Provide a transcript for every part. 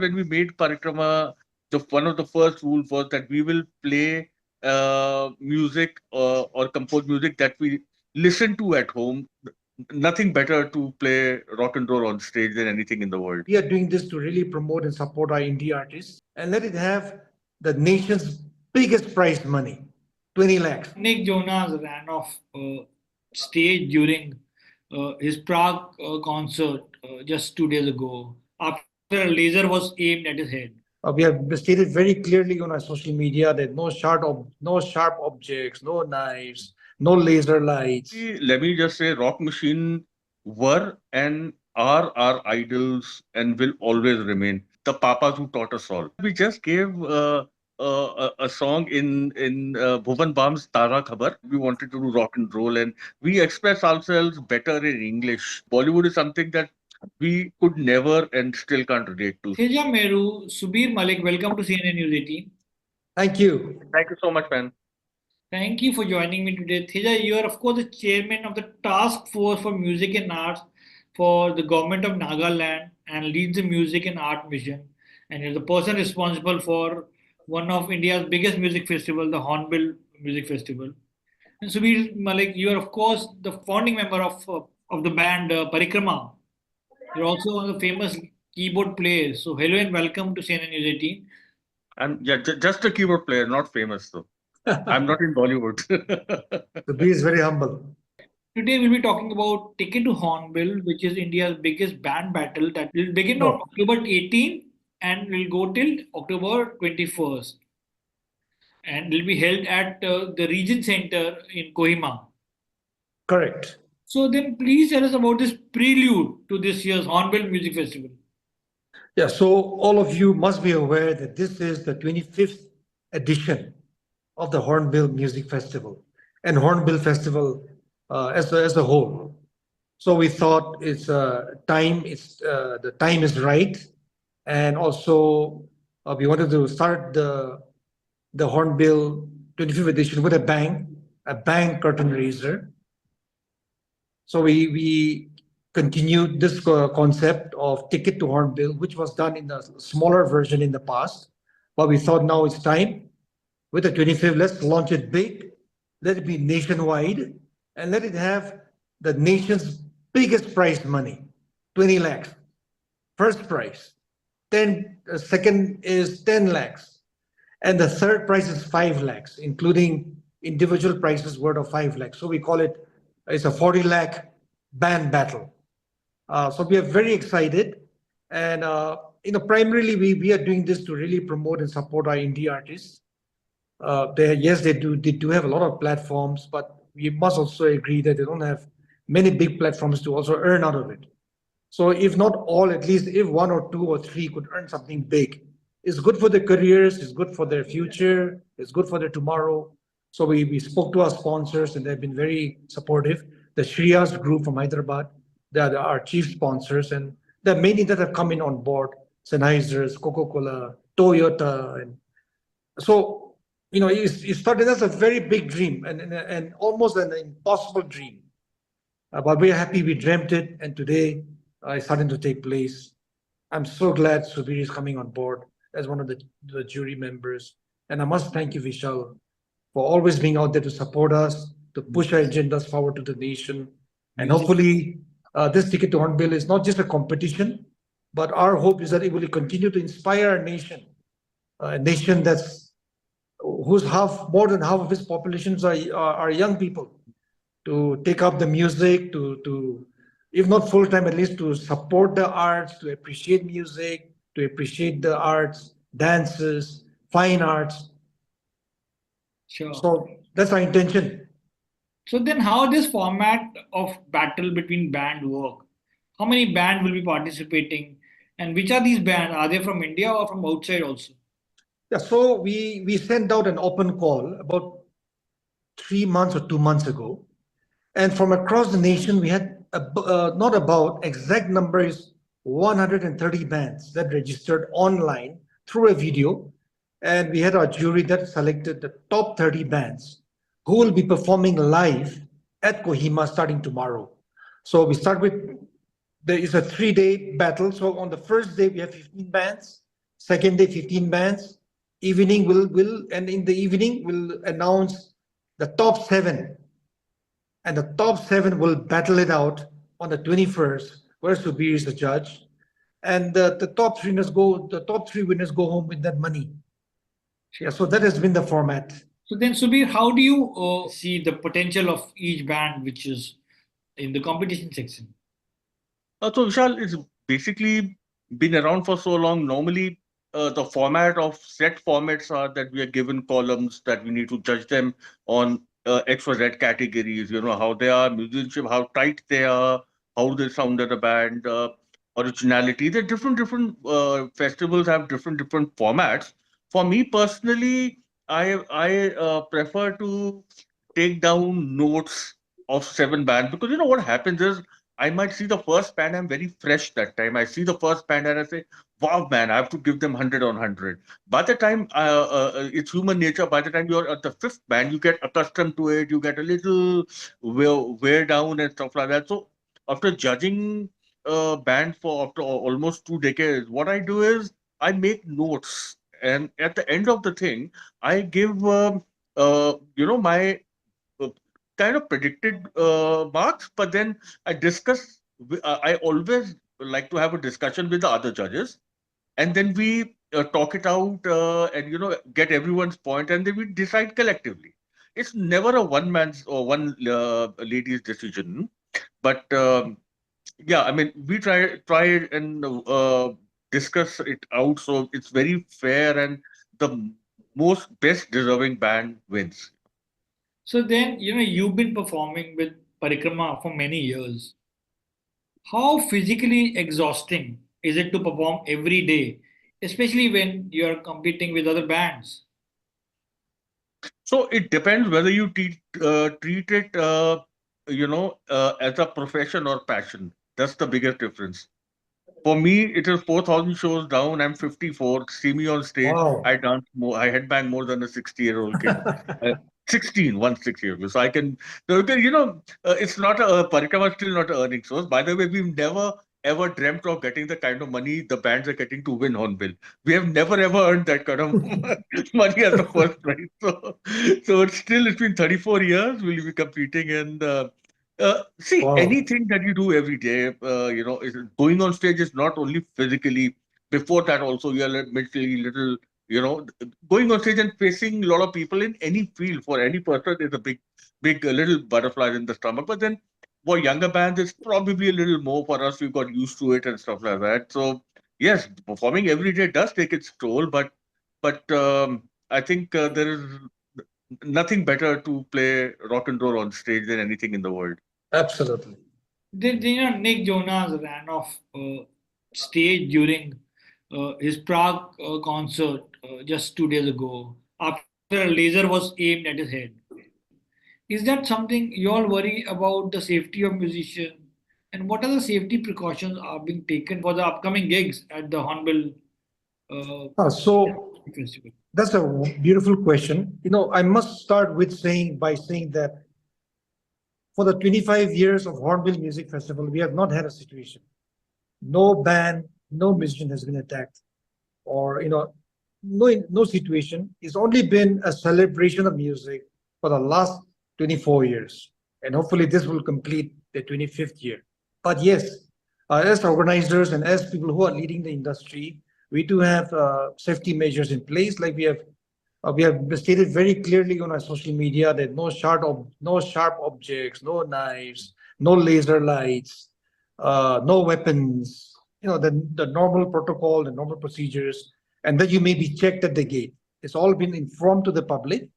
When we made Parikrama, one of the first rules was that we will play music or compose music that we listen to at home. Nothing better to play rock and roll on stage than anything in the world. We are doing this to really promote and support our indie artists and let it have the nation's biggest prize money, 20 lakhs. Nick Jonas ran off stage during his Prague concert just 2 days ago after a laser was aimed at his head. We have stated very clearly on our social media that no sharp objects, no knives, no laser lights. Let me just say, Rock Machine were and are our idols and will always remain the papas who taught us all. We just gave a song in Bhuvan Bam's Tara Khabar. We wanted to do rock and roll, and we express ourselves better in English. Bollywood is something that we could never and still can't relate to. Theja Meru, Subir Malik, welcome to CNN News 18. Thank you. Thank you so much, man. Thank you for joining me today. Theja, you are, of course, the chairman of the Task Force for Music and Arts for the government of Nagaland and leads the Music and Art Mission. And you're the person responsible for one of India's biggest music festival, the Hornbill Music Festival. And Subir Malik, you are, of course, the founding member of the band Parikrama. You're also one of the famous keyboard players. So hello and welcome to CNN News 18. I'm just a keyboard player, not famous though. I'm not in Bollywood. Subir is very humble. Today we'll be talking about Ticket to Hornbill, which is India's biggest band battle that will begin on October 18th and will go till October 21st. And will be held at the Region Center in Kohima. Correct. So then please tell us about this prelude to this year's Hornbill Music Festival. Yeah, so all of you must be aware that this is the 25th edition of the Hornbill Music Festival and Hornbill Festival as a whole. So we thought it's the time is right, and also we wanted to start the Hornbill 25th edition with a bang curtain raiser. So we continued this concept of Ticket to Hornbill, which was done in a smaller version in the past, but we thought now it's time. With the 25th, let's launch it big, let it be nationwide, and let it have the nation's biggest prize money, 20 lakhs. First prize. Second is 10 lakhs. And the third prize is 5 lakhs, including individual prizes worth of 5 lakhs. So we call it's a 40 lakh band battle. So we are very excited. And, primarily we are doing this to really promote and support our indie artists. They do have a lot of platforms, but we must also agree that they don't have many big platforms to also earn out of it. So if not all, at least if one or two or three could earn something big, it's good for their careers, it's good for their future, it's good for their tomorrow. So we spoke to our sponsors and they've been very supportive. The Shriyas group from Hyderabad, they are our chief sponsors, and there are many that have come in on board, Sennheisers, Coca-Cola, Toyota. And so it started as a very big dream and almost an impossible dream. But we're happy we dreamt it, and today it's starting to take place. I'm so glad Subir is coming on board as one of the jury members. And I must thank you, Vishal, for always being out there to support us, to push our agendas forward to the nation. And hopefully, this Ticket to Hornbill is not just a competition, but our hope is that it will continue to inspire our nation, a nation whose more than half of its populations are young people, to take up the music, to if not full time, at least to support the arts, to appreciate music, to appreciate the arts, dances, fine arts. Sure. So that's our intention. So then how this format of battle between band work? How many bands will be participating? And which are these bands? Are they from India or from outside also? Yeah, so we sent out an open call about 3 months or 2 months ago. And from across the nation, we had exact number is 130 bands that registered online through a video. And we had our jury that selected the top 30 bands who will be performing live at Kohima starting tomorrow. So we start with, there is a 3-day battle. So on the first day, we have 15 bands. Second day, 15 bands. Evening will and in the evening will announce the top seven, and the top seven will battle it out on the 21st, where Subir is the judge, and the top three winners go home with that money. Yeah, so that has been the format. So then, Subir, how do you see the potential of each band which is in the competition section? So Vishal, it's basically been around for so long. Normally, the format of set formats are that we are given columns that we need to judge them on X or Z categories. You know how they are, musicianship, how tight they are, how they sound as a band, originality. The different festivals have different formats. For me personally, I prefer to take down notes of seven bands, because you know what happens is I might see the first band, I'm very fresh that time. I see the first band and I say, wow, man, I have to give them 100 on 100. By the time, it's human nature, by the time you're at the fifth band, you get accustomed to it, you get a little wear down and stuff like that. So after judging a band for after almost 2 decades, what I do is I make notes. And at the end of the thing, I give, my uh, kind of predicted marks, but then I discuss. I always like to have a discussion with the other judges, and then we talk it out, and get everyone's point, and then we decide collectively. It's never a one man's or one lady's decision, but yeah, I mean we try and discuss it out, so it's very fair, and the most best deserving band wins. So then, you've been performing with Parikrama for many years. How physically exhausting is it to perform every day, especially when you're competing with other bands? So it depends whether you treat it, as a profession or passion. That's the biggest difference. For me, it is 4,000 shows down. I'm 54. See me on stage. I Wow. dance more. I headbang more than a 60-year-old kid. Uh, 16, 1 6 years. So I can, no, because, it's not Parikrama is still not an earning source. By the way, we've never ever dreamt of getting the kind of money the bands are getting to win Hornbill. We have never ever earned that kind of money as the first prize. So it's been 34 years. We'll be competing, and see, Wow. anything that you do every day, going on stage is not only physically. Before that, also you are mentally little. Going on stage and facing a lot of people in any field for any person is a big little butterflies in the stomach. But then for younger bands, it's probably a little more for us. We got used to it and stuff like that. So yes, performing every day does take its toll, but I think there is nothing better to play rock and roll on stage than anything in the world. Absolutely. Nick Jonas ran off stage during his Prague concert just 2 days ago after a laser was aimed at his head. Is that something you all worry about the safety of musicians? And what are the safety precautions are being taken for the upcoming gigs at the Hornbill So Festival? that's a beautiful question. I must start with saying that for the 25 years of Hornbill Music Festival, we have not had a situation. No band, no musician has been attacked, or no situation. It's only been a celebration of music for the last 24 years, and hopefully this will complete the 25th year. But yes, as organizers and as people who are leading the industry, we do have safety measures in place. Like we have stated very clearly on our social media that no sharp objects, no knives, no laser lights, no weapons. The normal protocol, the normal procedures, and that you may be checked at the gate. It's all been informed to the public,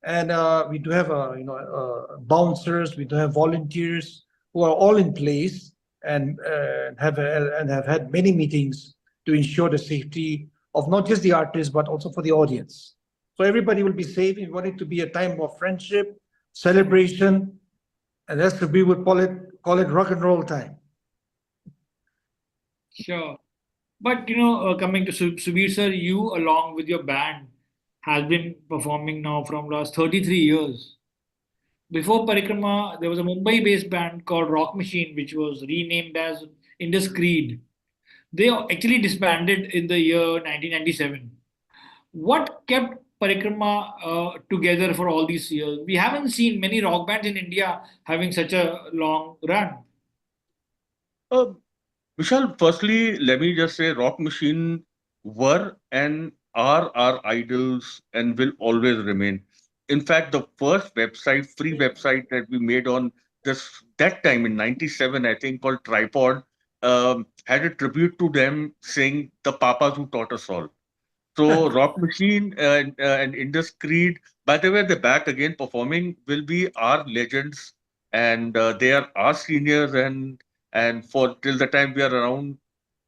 and we do have bouncers, we do have volunteers who are all in place, and have had many meetings to ensure the safety of not just the artists but also for the audience. So everybody will be safe. We want it to be a time of friendship, celebration, and as we would call it rock and roll time. Sure. But coming to Subir sir, you along with your band has been performing now from last 33 years. Before Parikrama, there was a Mumbai-based band called Rock Machine, which was renamed as Indus Creed. They actually disbanded in the year 1997. What kept Parikrama together for all these years? We haven't seen many rock bands in India having such a long run. Uh, Vishal, firstly, let me just say Rock Machine were and are our idols and will always remain. In fact, the first website, free website that we made on this that time in '97, I think, called Tripod, had a tribute to them saying the papas who taught us all. So Rock Machine and Indus Creed, by the way, they're back again performing. Will be our legends, and they are our seniors, and for till the time we are around,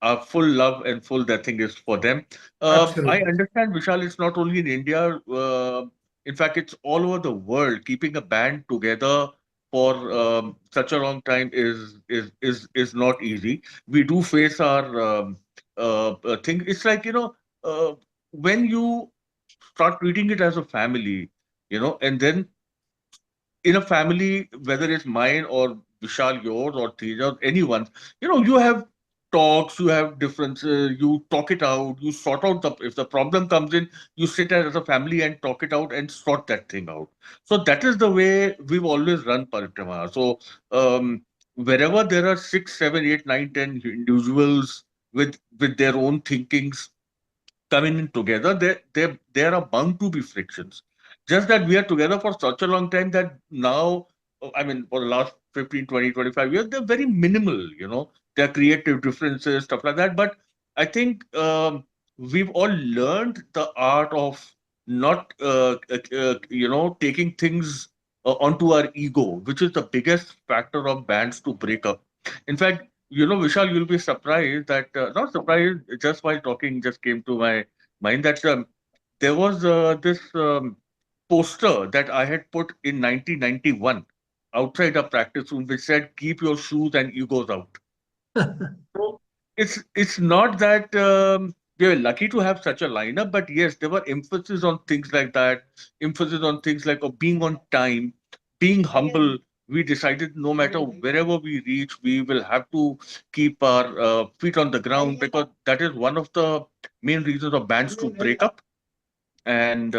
our full love and full that thing is for them. I Absolutely. understand, Vishal. It's not only in India. In fact, it's all over the world. Keeping a band together for such a long time is not easy. We do face our thing. It's like when you start treating it as a family, and then in a family, whether it's mine or Vishal, yours, or Theja, anyone's, you have talks, you have differences, you talk it out, you sort out if the problem comes in, you sit as a family and talk it out and sort that thing out. So that is the way we've always run Parikrama. So wherever there are 6, 7, 8, 9, 10 individuals with their own thinkings coming in together, there are bound to be frictions. Just that we are together for such a long time that now, I mean, for the last 15, 20, 25 years, they're very minimal. There are creative differences, stuff like that. But I think we've all learned the art of not, taking things onto our ego, which is the biggest factor of bands to break up. In fact, Vishal, you'll be surprised that, not surprised, just while talking, just came to my mind that there was this poster that I had put in 1991 outside a practice room which said, "Keep your shoes and egos out." So it's not that we are lucky to have such a lineup, but yes, there were emphasis on things like that, emphasis on things like being on time, being humble. We decided no matter wherever we reach, we will have to keep our feet on the ground because that is one of the main reasons of bands to break up and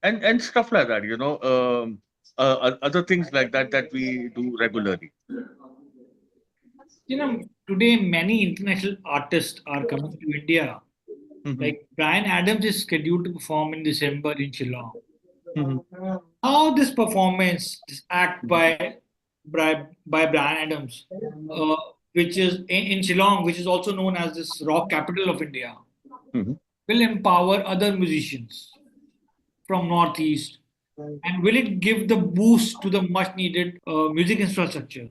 and stuff like that. Other things like that that we do regularly. Today many international artists are coming to India. Hmm. Like Brian Adams is scheduled to perform in December in Shillong. Hmm. How this performance, this act by Brian Adams, uh, which is in Shillong, which is also known as this rock capital of India, Hmm. will empower other musicians from Northeast, and will it give the boost to the much needed music infrastructure?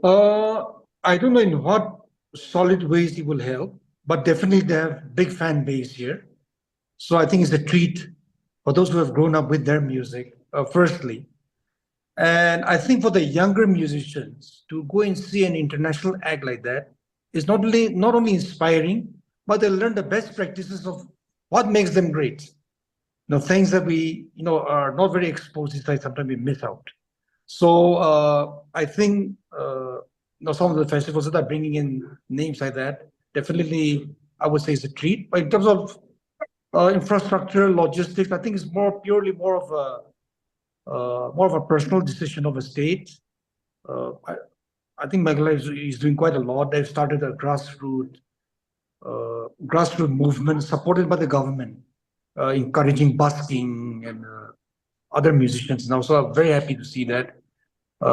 Uh, I don't know in what solid ways it will help, but definitely they have big fan base here. So I think it's a treat for those who have grown up with their music, firstly. And I think for the younger musicians to go and see an international act like that is not only inspiring, but they learn the best practices of what makes them great. Things that we are not very exposed to, sometimes we miss out. So I think some of the festivals that are bringing in names like that definitely I would say is a treat. But in terms of infrastructure, logistics, I think it's more of a personal decision of a state. I think Meghalaya is doing quite a lot. They've started a grassroots movement supported by the government, encouraging busking and other musicians now. So I'm very happy to see that.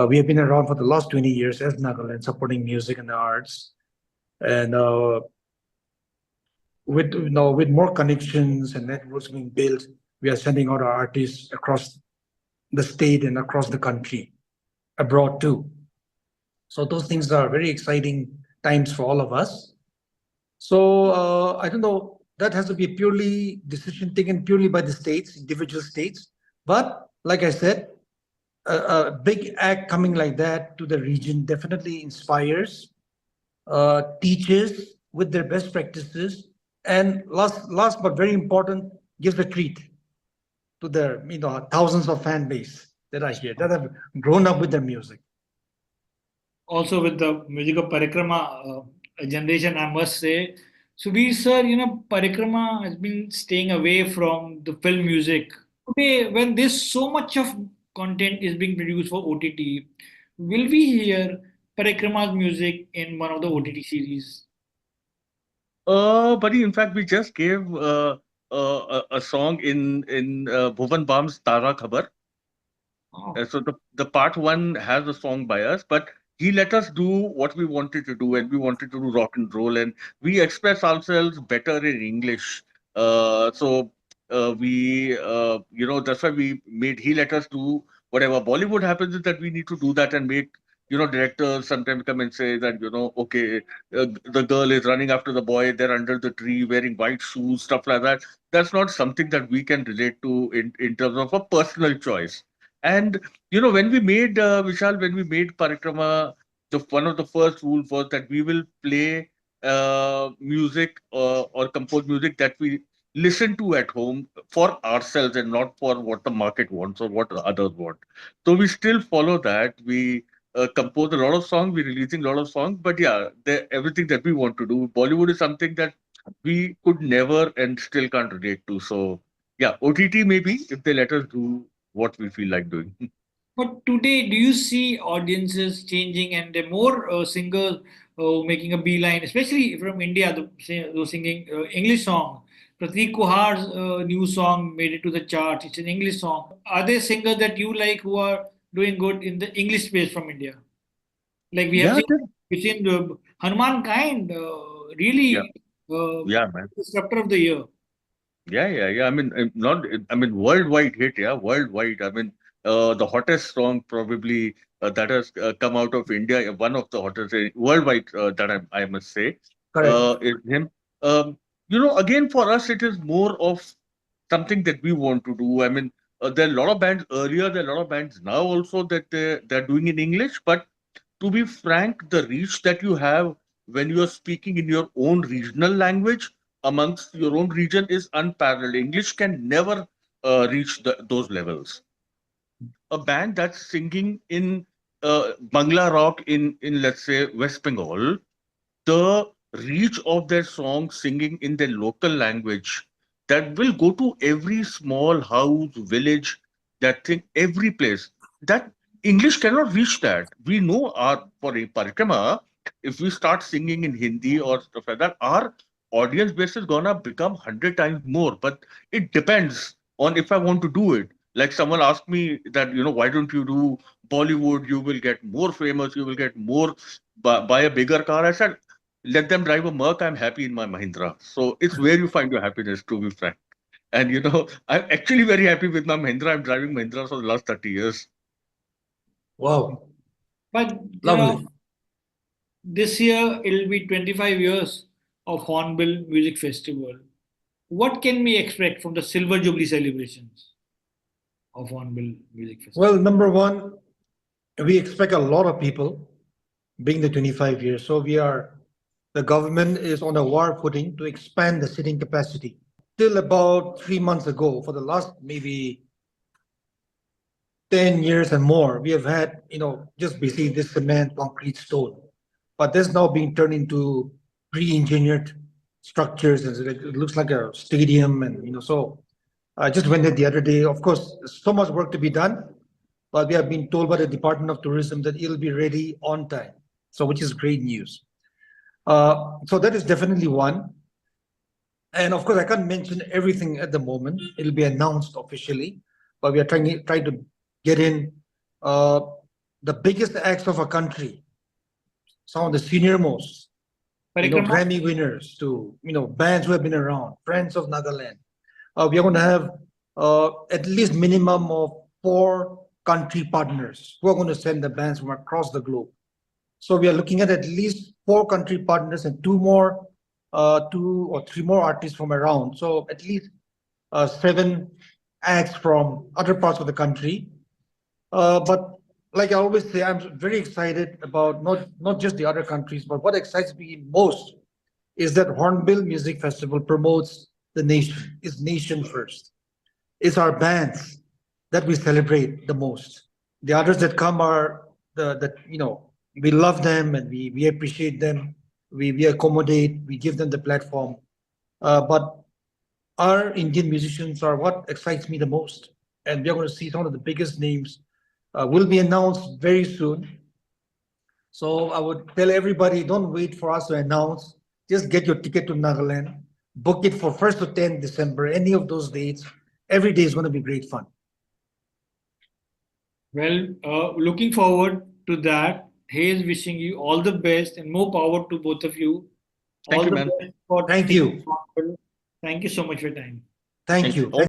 We have been around for the last 20 years as Nagaland, supporting music and the arts. And with more connections and networks being built, we are sending out our artists across the state and across the country, abroad too. So those things are very exciting times for all of us. So I don't know. That has to be a purely decision taken purely by the states, individual states. But like I said, a big act coming like that to the region definitely inspires, teaches with their best practices, and last but very important, gives a treat to their thousands of fan base that are here that have grown up with their music. Also with the music of Parikrama, generation, I must say. Subir sir, Parikrama has been staying away from the film music. Today, when there's so much of content is being produced for OTT, will we hear Parikrama's music in one of the OTT series? Buddy, in fact, we just gave a song in Bhuvan Bam's Tara Khabar. Oh, So the part one has a song by us, but he let us do what we wanted to do, and we wanted to do rock and roll, and we express ourselves better in English. So that's why we made. He let us do whatever Bollywood happens is that we need to do that and make. Directors sometimes come and say that okay, the girl is running after the boy. They're under the tree wearing white shoes, stuff like that. That's not something that we can relate to in terms of a personal choice. And when we made Vishal, when we made Parikrama, one of the first rules was that we will play music or compose music that we listen to at home for ourselves and not for what the market wants or what others want. So we still follow that. We compose a lot of songs. We're releasing a lot of songs, but yeah, everything that we want to do. Bollywood is something that we could never and still can't relate to. So yeah, OTT maybe if they let us do what we feel like doing. but today, do you see audiences changing and there are more singers making a beeline, especially from India, those singing English song? Prateek Kuhar's new song made it to the charts. It's an English song. Are there singers that you like who are doing good in the English space from India? Like Yeah, we've seen Hanuman Kind, yeah, really yeah, man. disruptor of the year. Yeah. I mean, not. I mean, worldwide hit. Yeah, worldwide. I mean, the hottest song probably that has come out of India. One of the hottest worldwide that I must say Correct. is him. Um, again for us, it is more of something that we want to do. I mean, there are a lot of bands earlier. There are a lot of bands now also that they're doing in English, but to be frank, the reach that you have when you are speaking in your own regional language amongst your own region is unparalleled. English can never reach those levels. A band that's singing in Bangla rock in let's say West Bengal, the reach of their song singing in their local language that will go to every small house, village, that thing, every place. That English cannot reach that. We know our for a Parikrama, if we start singing in Hindi or stuff like that, our audience base is gonna become 100 times more. But it depends on if I want to do it. Like someone asked me that, why don't you do Bollywood? You will get more famous, you will get more buy a bigger car. I said, let them drive a Merc. I'm happy in my Mahindra. So it's where you find your happiness, to be frank. And I'm actually very happy with my Mahindra. I'm driving Mahindra for the last 30 years. Wow. But Lovely. this year it'll be 25 years of Hornbill Music Festival. What can we expect from the Silver Jubilee celebrations of Hornbill Music Festival? Well, number one, we expect a lot of people being the 25 years. So the government is on a war footing to expand the seating capacity. Till about 3 months ago, for the last maybe 10 years and more, we have had, just basically this cement, concrete, stone. But that's now being turned into pre-engineered structures. And it looks like a stadium. And, so I just went there the other day. Of course, there's so much work to be done, but we have been told by the Department of Tourism that it'll be ready on time. So, which is great news. So that is definitely one. And of course, I can't mention everything at the moment. It'll be announced officially, but we are trying to get in uh, the biggest acts of a country, some of the senior most, Parikrama? Grammy winners to bands who have been around, Friends of Nagaland. We are going to have at least minimum of 4 country partners who are going to send the bands from across the globe. So we are looking at least 4 country partners and 2 or 3 more artists from around. So at least 7 acts from other parts of the country. But like I always say, I'm very excited about not just the other countries, but what excites me most is that Hornbill Music Festival promotes the nation. It's nation first. It's our bands that we celebrate the most. The others that come are we love them and we appreciate them. we accommodate, we give them the platform. But our Indian musicians are what excites me the most. And we are going to see some of the biggest names will be announced very soon. So I would tell everybody, don't wait for us to announce. Just get your ticket to Nagaland, book it for 1st to 10th December, any of those dates. Every day is going to be great fun. Well, looking forward to that. Hayes wishing you all the best and more power to both of you. Thank All you, the man. best for Thank taking you. Hornbill. Thank you so much for your time. Thank Thank you. you. All